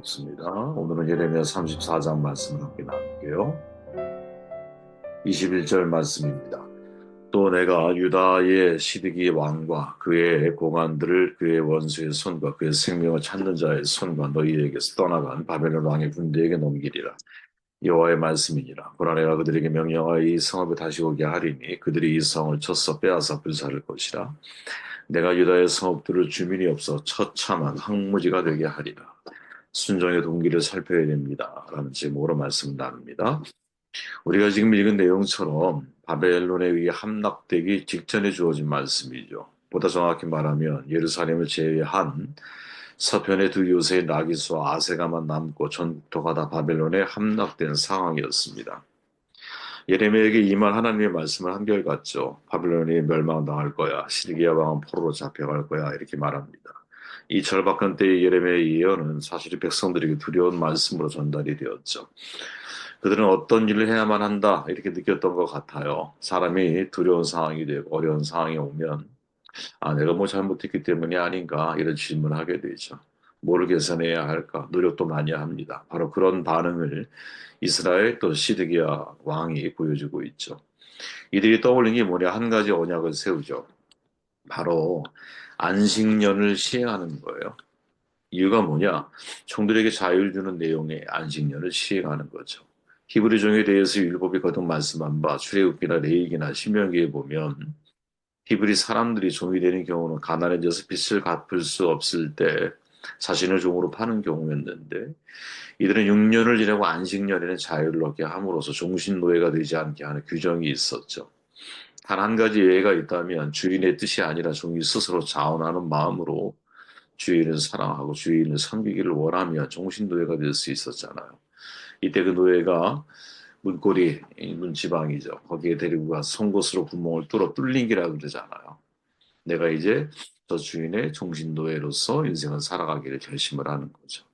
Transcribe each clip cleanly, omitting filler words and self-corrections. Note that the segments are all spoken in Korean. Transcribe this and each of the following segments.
읽습니다. 오늘은 예레미야 34장 말씀을 함께 나눌게요. 21절 말씀입니다. 또 내가 유다의 시드기 왕과 그의 고관들을 그의 원수의 손과 그의 생명을 찾는 자의 손과 너희에게서 떠나간 바벨론 왕의 군대에게 넘기리라. 여호와의 말씀이니라. 보라 내가 그들에게 명령하여 이 성읍에 다시 오게 하리니 그들이 이 성을 쳐서 빼앗아 불사를 것이라. 내가 유다의 성읍들을 주민이 없어 처참한 황무지가 되게 하리라. 순종의 동기를 살펴야 됩니다. 라는 제목으로 말씀을 나눕니다. 우리가 지금 읽은 내용처럼 바벨론에 의해 함락되기 직전에 주어진 말씀이죠. 보다 정확히 말하면 예루살렘을 제외한 서편의 두 요새의 라기스와 아세가만 남고 전토가 다 바벨론에 함락된 상황이었습니다. 예레미야에게 임한 하나님의 말씀은 한결같죠. 바벨론이 멸망당할 거야. 시드기야 왕은 포로로 잡혀갈 거야. 이렇게 말합니다. 이 절박한 때의 예레미야의 예언은 사실 백성들에게 두려운 말씀으로 전달이 되었죠. 그들은 어떤 일을 해야만 한다 이렇게 느꼈던 것 같아요. 사람이 두려운 상황이 되고 어려운 상황이 오면 내가 뭐 잘못했기 때문이 아닌가 이런 질문을 하게 되죠. 뭐를 개선해야 할까 노력도 많이 합니다. 바로 그런 반응을 이스라엘 또 시드기야 왕이 보여주고 있죠. 이들이 떠올린 게 뭐냐 한 가지 언약을 세우죠. 바로 안식년을 시행하는 거예요. 이유가 뭐냐? 종들에게 자유를 주는 내용의 안식년을 시행하는 거죠. 히브리 종에 대해서 율법이 거듭 말씀한 바 출애굽기나 레위기나 신명기에 보면 히브리 사람들이 종이 되는 경우는 가난해져서 빚을 갚을 수 없을 때 자신을 종으로 파는 경우였는데 이들은 6년을 지내고 안식년에는 자유를 얻게 함으로써 종신 노예가 되지 않게 하는 규정이 있었죠. 단 한 가지 예외가 있다면 주인의 뜻이 아니라 종이 스스로 자원하는 마음으로 주인을 사랑하고 주인을 섬기기를 원하며 종신노예가 될 수 있었잖아요. 이때 그 노예가 문고리, 문지방이죠. 거기에 데리고 가서 송곳으로 구멍을 뚫린 기라 그러잖아요. 내가 이제 저 주인의 종신노예로서 인생을 살아가기를 결심을 하는 거죠.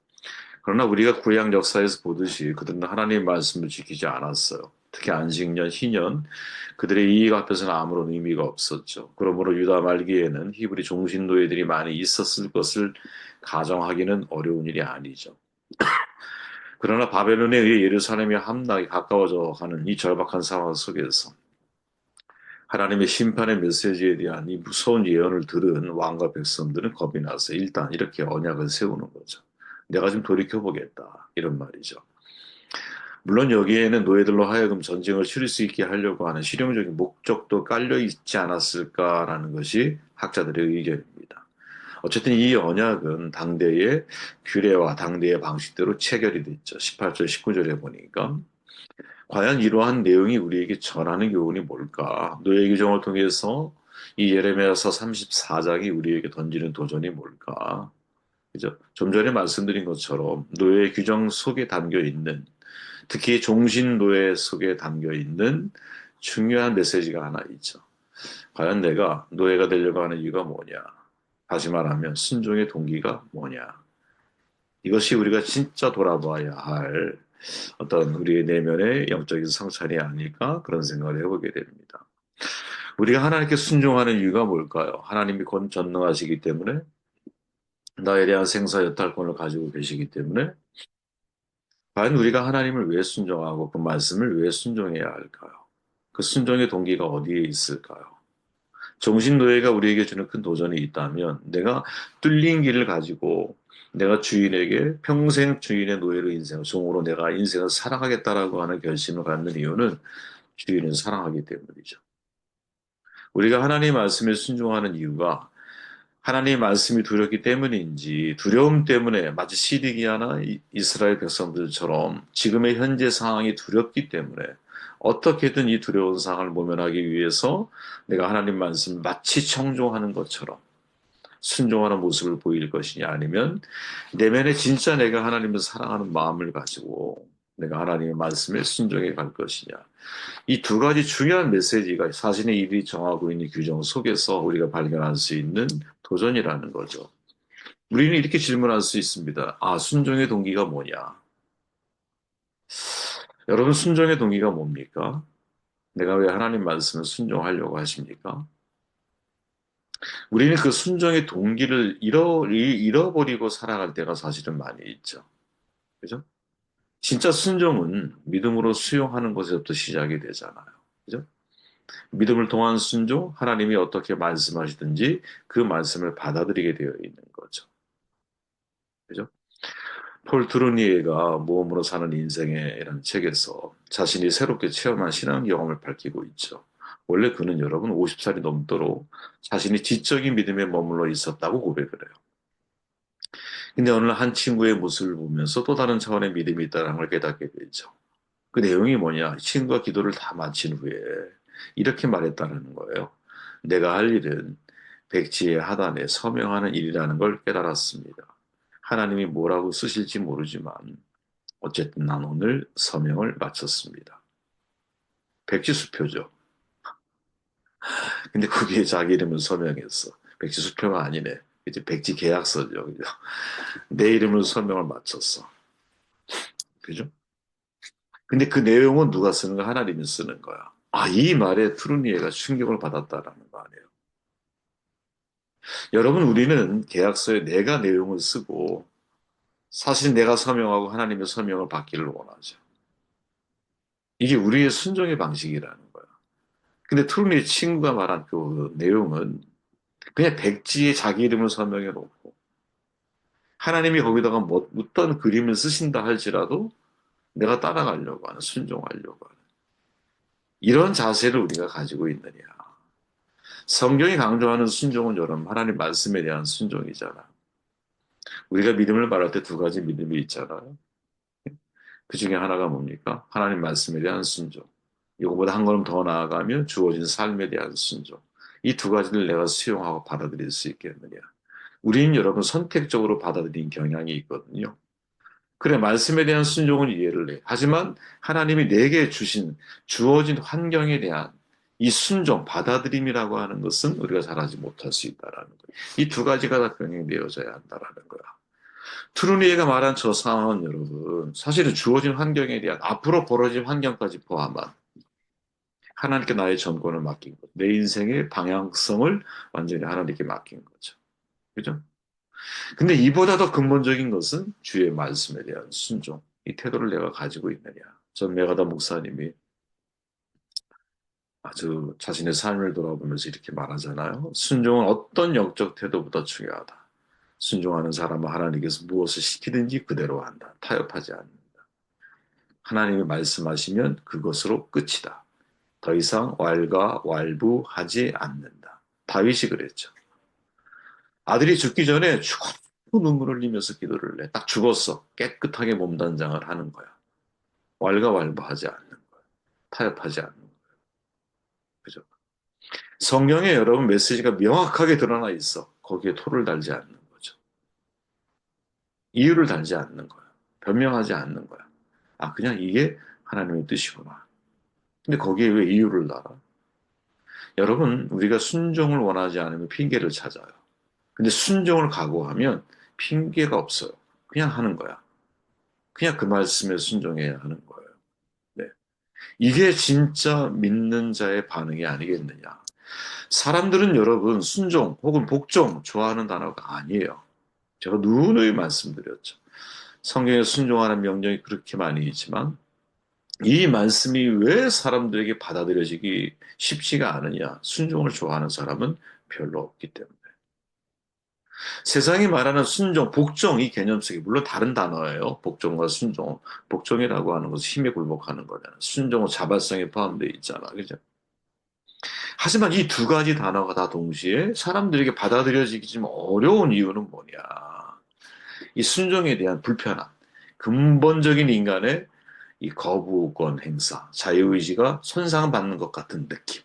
그러나 우리가 구약 역사에서 보듯이 그들은 하나님의 말씀을 지키지 않았어요. 특히 안식년, 희년, 그들의 이익 앞에서는 아무런 의미가 없었죠. 그러므로 유다 말기에는 히브리 종신노예들이 많이 있었을 것을 가정하기는 어려운 일이 아니죠. 그러나 바벨론에 의해 예루살렘의 함락이 가까워져 가는 이 절박한 상황 속에서 하나님의 심판의 메시지에 대한 이 무서운 예언을 들은 왕과 백성들은 겁이 나서 일단 이렇게 언약을 세우는 거죠. 내가 좀 돌이켜보겠다. 이런 말이죠. 물론 여기에는 노예들로 하여금 전쟁을 치를 수 있게 하려고 하는 실용적인 목적도 깔려 있지 않았을까라는 것이 학자들의 의견입니다. 어쨌든 이 언약은 당대의 규례와 당대의 방식대로 체결이 됐죠. 18절, 19절에 보니까 과연 이러한 내용이 우리에게 전하는 교훈이 뭘까? 노예 규정을 통해서 이 예레미야서 34장이 우리에게 던지는 도전이 뭘까? 그죠? 좀 전에 말씀드린 것처럼 노예 규정 속에 담겨 있는 특히 종신노예 속에 담겨 있는 중요한 메시지가 하나 있죠. 과연 내가 노예가 되려고 하는 이유가 뭐냐? 다시 말하면 순종의 동기가 뭐냐? 이것이 우리가 진짜 돌아봐야 할 어떤 우리의 내면의 영적인 성찰이 아닐까 그런 생각을 해보게 됩니다. 우리가 하나님께 순종하는 이유가 뭘까요? 하나님이 전능하시기 때문에 나에 대한 생사 여탈권을 가지고 계시기 때문에 과연 우리가 하나님을 왜 순종하고 그 말씀을 왜 순종해야 할까요? 그 순종의 동기가 어디에 있을까요? 정신노예가 우리에게 주는 큰 도전이 있다면 내가 뚫린 길을 가지고 내가 주인에게 평생 주인의 노예로 인생을 종으로 내가 인생을 살아가겠다라고 하는 결심을 갖는 이유는 주인을 사랑하기 때문이죠. 우리가 하나님의 말씀에 순종하는 이유가 하나님의 말씀이 두렵기 때문인지 두려움 때문에 마치 시드기야나 이스라엘 백성들처럼 지금의 현재 상황이 두렵기 때문에 어떻게든 이 두려운 상황을 모면하기 위해서 내가 하나님 말씀 마치 청종하는 것처럼 순종하는 모습을 보일 것이냐 아니면 내면에 진짜 내가 하나님을 사랑하는 마음을 가지고 내가 하나님의 말씀에 순종해 갈 것이냐. 이 두 가지 중요한 메시지가 사실의 일이 정하고 있는 규정 속에서 우리가 발견할 수 있는 도전이라는 거죠. 우리는 이렇게 질문할 수 있습니다. 순종의 동기가 뭐냐? 여러분, 순종의 동기가 뭡니까? 내가 왜 하나님 말씀을 순종하려고 하십니까? 우리는 그 순종의 동기를 잃어버리고 살아갈 때가 사실은 많이 있죠. 그죠? 진짜 순종은 믿음으로 수용하는 것에서부터 시작이 되잖아요. 그죠? 믿음을 통한 순종, 하나님이 어떻게 말씀하시든지 그 말씀을 받아들이게 되어 있는 거죠. 그죠? 폴 트루니에가 모험으로 사는 인생이라는 책에서 자신이 새롭게 체험한 신앙 경험을 밝히고 있죠. 원래 그는 여러분 50살이 넘도록 자신이 지적인 믿음에 머물러 있었다고 고백을 해요. 근데 어느 날 한 친구의 모습을 보면서 또 다른 차원의 믿음이 있다는 걸 깨닫게 되죠. 그 내용이 뭐냐? 친구가 기도를 다 마친 후에 이렇게 말했다는 거예요. 내가 할 일은 백지의 하단에 서명하는 일이라는 걸 깨달았습니다. 하나님이 뭐라고 쓰실지 모르지만 어쨌든 난 오늘 서명을 마쳤습니다. 백지수표죠. 근데 거기에 자기 이름을 서명했어. 백지수표가 아니네. 이제 백지 계약서죠. 그죠? 내 이름을 서명을 마쳤어. 그죠? 근데 그 내용은 누가 쓰는 거? 하나님이 쓰는 거야. 아, 이 말에 트루니에가 충격을 받았다라는 거 아니에요. 여러분, 우리는 계약서에 내가 내용을 쓰고 사실 내가 서명하고 하나님의 서명을 받기를 원하죠. 이게 우리의 순종의 방식이라는 거야. 근데 트루니의 친구가 말한 그 내용은 그냥 백지에 자기 이름을 서명해 놓고 하나님이 거기다가 뭐 어떤 그림을 쓰신다 할지라도 내가 따라가려고 하는, 순종하려고 하는 이런 자세를 우리가 가지고 있느냐. 성경이 강조하는 순종은 여러분 하나님 말씀에 대한 순종이잖아. 우리가 믿음을 말할 때 두 가지 믿음이 있잖아요. 그 중에 하나가 뭡니까? 하나님 말씀에 대한 순종. 이거보다 한 걸음 더 나아가면 주어진 삶에 대한 순종. 이 두 가지를 내가 수용하고 받아들일 수 있겠느냐. 우리는 여러분 선택적으로 받아들인 경향이 있거든요. 그래, 말씀에 대한 순종은 이해를 해. 하지만 하나님이 내게 주신, 주어진 환경에 대한 이 순종, 받아들임이라고 하는 것은 우리가 잘하지 못할 수 있다라는 거예요. 이 두 가지가 다 병행되어져야 한다라는 거야. 트루니에가 말한 저 상황은 여러분, 사실은 주어진 환경에 대한 앞으로 벌어질 환경까지 포함한 하나님께 나의 전권을 맡긴 것, 내 인생의 방향성을 완전히 하나님께 맡긴 거죠. 그죠? 근데 이보다 더 근본적인 것은 주의 말씀에 대한 순종, 이 태도를 내가 가지고 있느냐. 전 메가다 목사님이 아주 자신의 삶을 돌아보면서 이렇게 말하잖아요. 순종은 어떤 영적 태도보다 중요하다. 순종하는 사람은 하나님께서 무엇을 시키든지 그대로 한다. 타협하지 않는다. 하나님이 말씀하시면 그것으로 끝이다. 더 이상 왈가왈부하지 않는다. 다윗이 그랬죠. 아들이 죽기 전에 죽어도 눈물을 흘리면서 기도를 해. 딱 죽었어. 깨끗하게 몸단장을 하는 거야. 왈가왈부하지 않는 거야. 타협하지 않는 거야. 그죠? 성경에 여러분 메시지가 명확하게 드러나 있어. 거기에 토를 달지 않는 거죠. 이유를 달지 않는 거야. 변명하지 않는 거야. 아, 그냥 이게 하나님의 뜻이구나. 근데 거기에 왜 이유를 달아? 여러분, 우리가 순종을 원하지 않으면 핑계를 찾아요. 근데 순종을 각오하면 핑계가 없어요. 그냥 하는 거야. 그냥 그 말씀에 순종해야 하는 거예요. 네. 이게 진짜 믿는 자의 반응이 아니겠느냐. 사람들은 여러분, 순종 혹은 복종 좋아하는 단어가 아니에요. 제가 누누이 말씀드렸죠. 성경에 순종하는 명령이 그렇게 많이 있지만, 이 말씀이 왜 사람들에게 받아들여지기 쉽지가 않으냐. 순종을 좋아하는 사람은 별로 없기 때문에. 세상이 말하는 순종, 복종 이 개념 속에 물론 다른 단어예요. 복종과 순종. 복종이라고 하는 것은 힘에 굴복하는 거잖아. 순종은 자발성에 포함되어 있잖아. 그죠? 하지만 이 두 가지 단어가 다 동시에 사람들에게 받아들여지기 좀 어려운 이유는 뭐냐. 이 순종에 대한 불편함. 근본적인 인간의 이 거부권 행사, 자유의지가 손상받는 것 같은 느낌.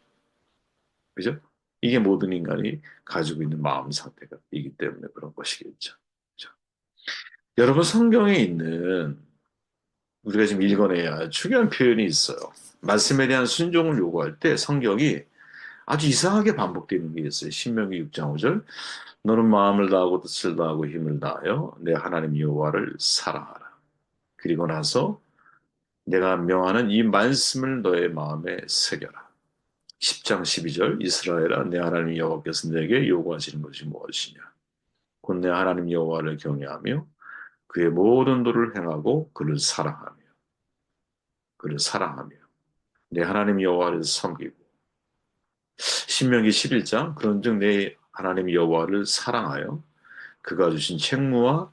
그죠? 이게 모든 인간이 가지고 있는 마음 상태가 이기 때문에 그런 것이겠죠. 그죠? 여러분 성경에 있는 우리가 지금 읽어내야 할 중요한 표현이 있어요. 말씀에 대한 순종을 요구할 때 성경이 아주 이상하게 반복되는 게 있어요. 신명기 6장 5절. 너는 마음을 다하고 뜻을 다하고 힘을 다하여 내 하나님 여호와를 사랑하라. 그리고 나서 내가 명하는 이 말씀을 너의 마음에 새겨라. 10장 12절 이스라엘아 내 하나님 여호와께서 내게 요구하시는 것이 무엇이냐. 곧 내 하나님 여호와를 경외하며 그의 모든 도를 행하고 그를 사랑하며 내 하나님 여호와를 섬기고 신명기 11장 그런즉 내 하나님 여호와를 사랑하여 그가 주신 책무와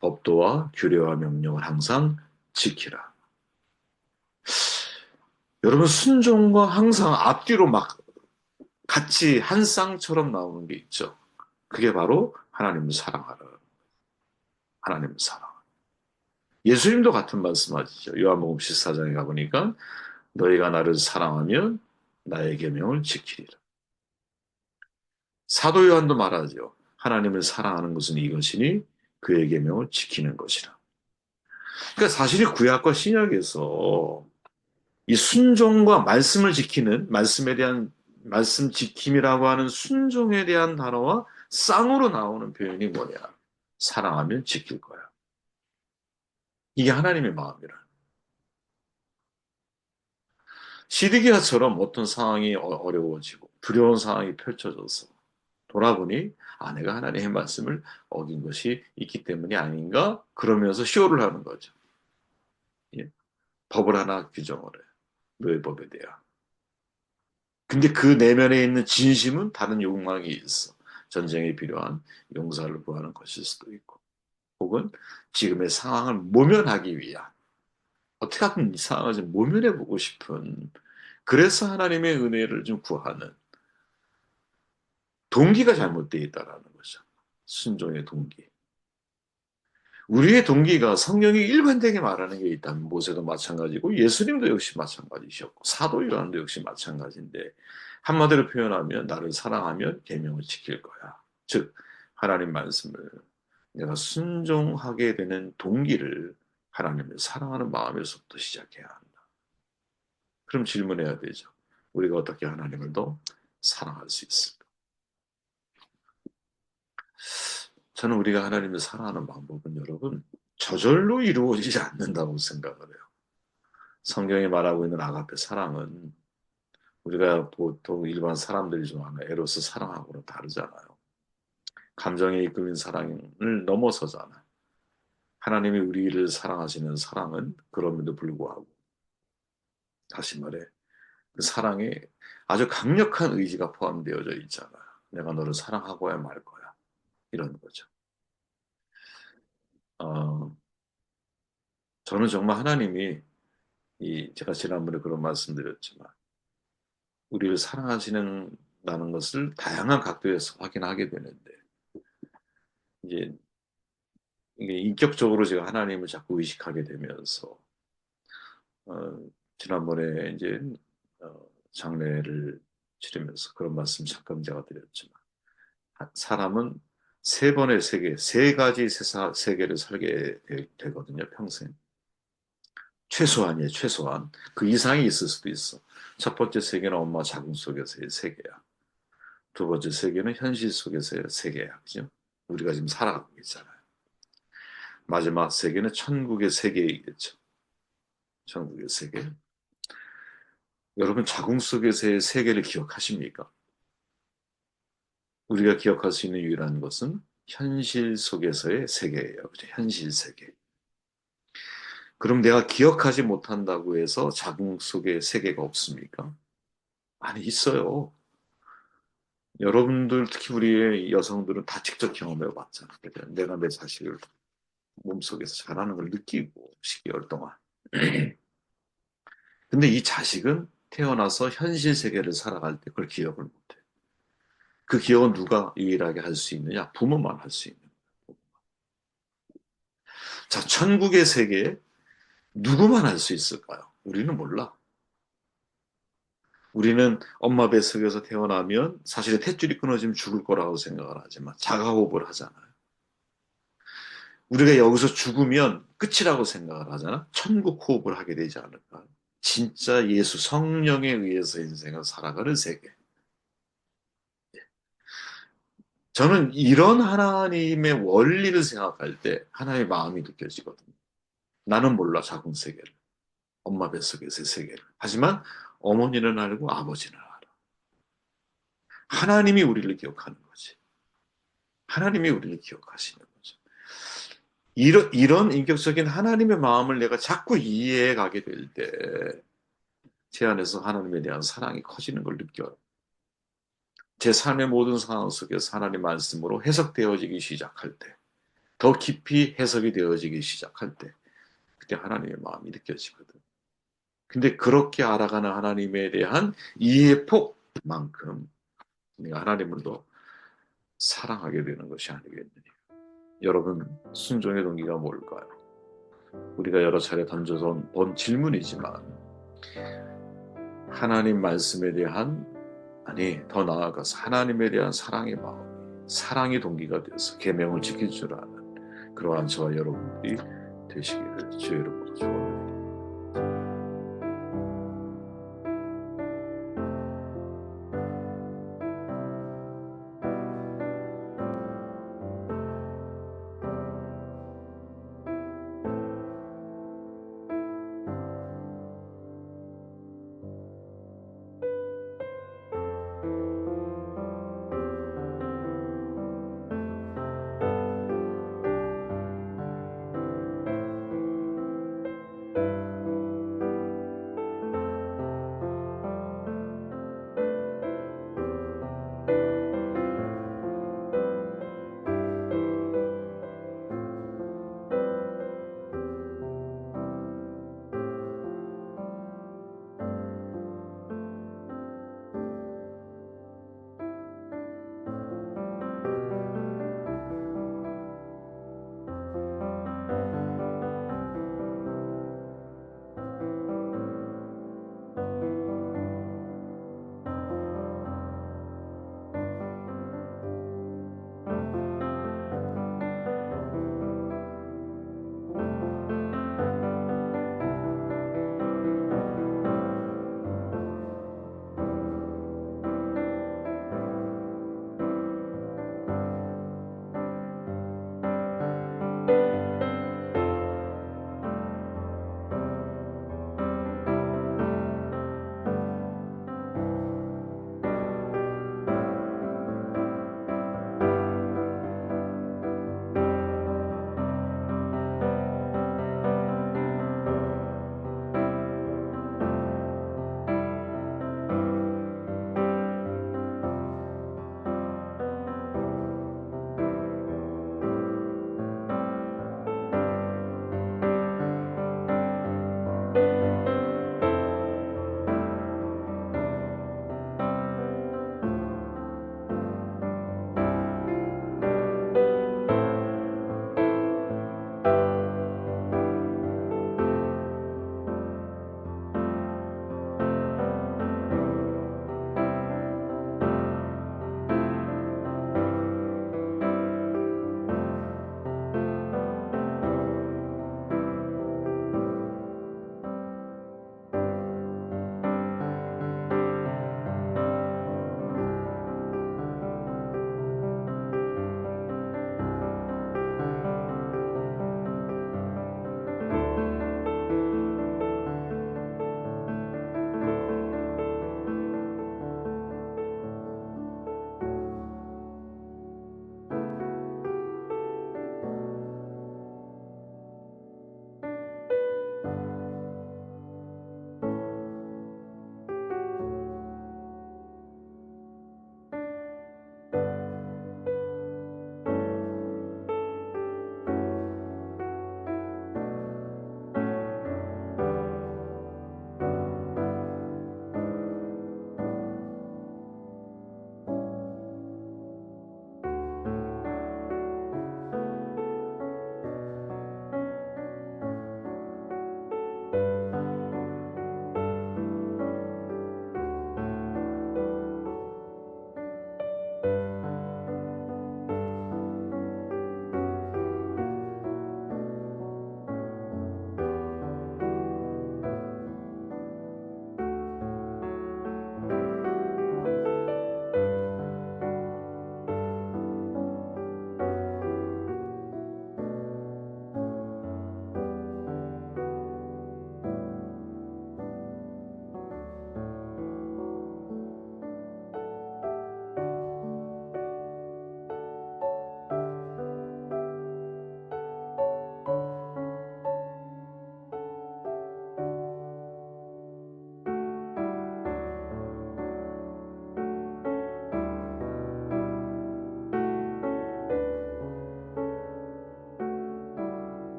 법도와 규례와 명령을 항상 지키라. 여러분 순종과 항상 앞뒤로 막 같이 한 쌍처럼 나오는 게 있죠. 그게 바로 하나님을 사랑하라. 하나님을 사랑. 예수님도 같은 말씀하시죠. 요한복음 14장에 가보니까 너희가 나를 사랑하면 나의 계명을 지키리라. 사도 요한도 말하죠. 하나님을 사랑하는 것은 이것이니 그의 계명을 지키는 것이라. 그러니까 사실 구약과 신약에서 이 순종과 말씀을 지키는 말씀에 대한 말씀 지킴이라고 하는 순종에 대한 단어와 쌍으로 나오는 표현이 뭐냐? 사랑하면 지킬 거야. 이게 하나님의 마음이라. 시드기야처럼 어떤 상황이 어려워지고 두려운 상황이 펼쳐져서 돌아보니 내가 하나님의 말씀을 어긴 것이 있기 때문이 아닌가? 그러면서 쇼를 하는 거죠. 예? 법을 하나 규정을 해. 너의 법에 대한. 근데 그 내면에 있는 진심은 다른 욕망이 있어. 전쟁에 필요한 용사를 구하는 것일 수도 있고, 혹은 지금의 상황을 모면하기 위한, 어떻게 하든 이 상황을 좀 모면해 보고 싶은, 그래서 하나님의 은혜를 좀 구하는 동기가 잘못되어 있다라는 거죠. 순종의 동기. 우리의 동기가 성경이 일관되게 말하는 게 있다면 모세도 마찬가지고 예수님도 역시 마찬가지셨고 사도 요한도 역시 마찬가지인데 한마디로 표현하면 나를 사랑하면 계명을 지킬 거야. 즉 하나님 말씀을 내가 순종하게 되는 동기를 하나님을 사랑하는 마음에서부터 시작해야 한다. 그럼 질문해야 되죠. 우리가 어떻게 하나님을 더 사랑할 수 있을까? 저는 우리가 하나님을 사랑하는 방법은 여러분 저절로 이루어지지 않는다고 생각을 해요. 성경이 말하고 있는 아가페 사랑은 우리가 보통 일반 사람들이 좋아하는 에로스 사랑하고는 다르잖아요. 감정에 이끌린 사랑을 넘어서잖아. 하나님이 우리를 사랑하시는 사랑은 그럼에도 불구하고 다시 말해 그 사랑에 아주 강력한 의지가 포함되어져 있잖아. 내가 너를 사랑하고야 말 거야. 이런 거죠. 어, 저는 정말 하나님이 제가 지난번에 그런 말씀드렸지만 우리를 사랑하시는 것을 다양한 각도에서 확인하게 되는데 이제 이게 인격적으로 제가 하나님을 자꾸 의식하게 되면서 어, 지난번에 이제 장례를 치르면서 그런 말씀 잠깐 제가 드렸지만 사람은 세 번의 세계, 세 가지 세계를 살게 되거든요, 평생. 최소한이에요, 최소한. 그 이상이 있을 수도 있어. 첫 번째 세계는 엄마 자궁 속에서의 세계야. 두 번째 세계는 현실 속에서의 세계야. 그죠? 우리가 지금 살아가고 있잖아요. 마지막 세계는 천국의 세계이겠죠. 천국의 세계. 여러분, 자궁 속에서의 세계를 기억하십니까? 우리가 기억할 수 있는 유일한 것은 현실 속에서의 세계예요. 그죠? 현실 세계. 그럼 내가 기억하지 못한다고 해서 자궁 속에 세계가 없습니까? 아니, 있어요. 여러분들, 특히 우리의 여성들은 다 직접 경험해 봤잖아요. 내가 내 자식을 몸속에서 자라는 걸 느끼고 10개월 동안. 근데 이 자식은 태어나서 현실 세계를 살아갈 때 그걸 기억을 못해. 그 기억은 누가 유일하게 할 수 있느냐? 부모만 할 수 있는. 자, 천국의 세계에 누구만 할 수 있을까요? 우리는 몰라. 우리는 엄마 뱃속에서 태어나면 사실 탯줄이 끊어지면 죽을 거라고 생각을 하지만 자가호흡을 하잖아요. 우리가 여기서 죽으면 끝이라고 생각을 하잖아. 천국 호흡을 하게 되지 않을까. 진짜 예수 성령에 의해서 인생을 살아가는 세계. 저는 이런 하나님의 원리를 생각할 때 하나님의 마음이 느껴지거든요. 나는 몰라, 자궁 세계를. 엄마 뱃속에서의 세계를. 하지만 어머니는 알고 아버지는 알아. 하나님이 우리를 기억하는 거지. 하나님이 우리를 기억하시는 거죠. 이런 인격적인 하나님의 마음을 내가 자꾸 이해해 가게 될 때, 제 안에서 하나님에 대한 사랑이 커지는 걸 느껴요. 제 삶의 모든 상황 속에서 하나님 말씀으로 해석되어지기 시작할 때, 더 깊이 해석이 되어지기 시작할 때, 그때 하나님의 마음이 느껴지거든. 근데 그렇게 알아가는 하나님에 대한 이해 폭만큼 내가 하나님을 더 사랑하게 되는 것이 아니겠느냐. 여러분, 순종의 동기가 뭘까요? 우리가 여러 차례 던져서 본 질문이지만, 하나님 말씀에 대한, 아니 더 나아가서 하나님에 대한 사랑의 마음, 사랑의 동기가 되어서 계명을 지킬 줄 아는 그러한 저와 여러분들이 되시기를 주의 이름으로 축원합니다.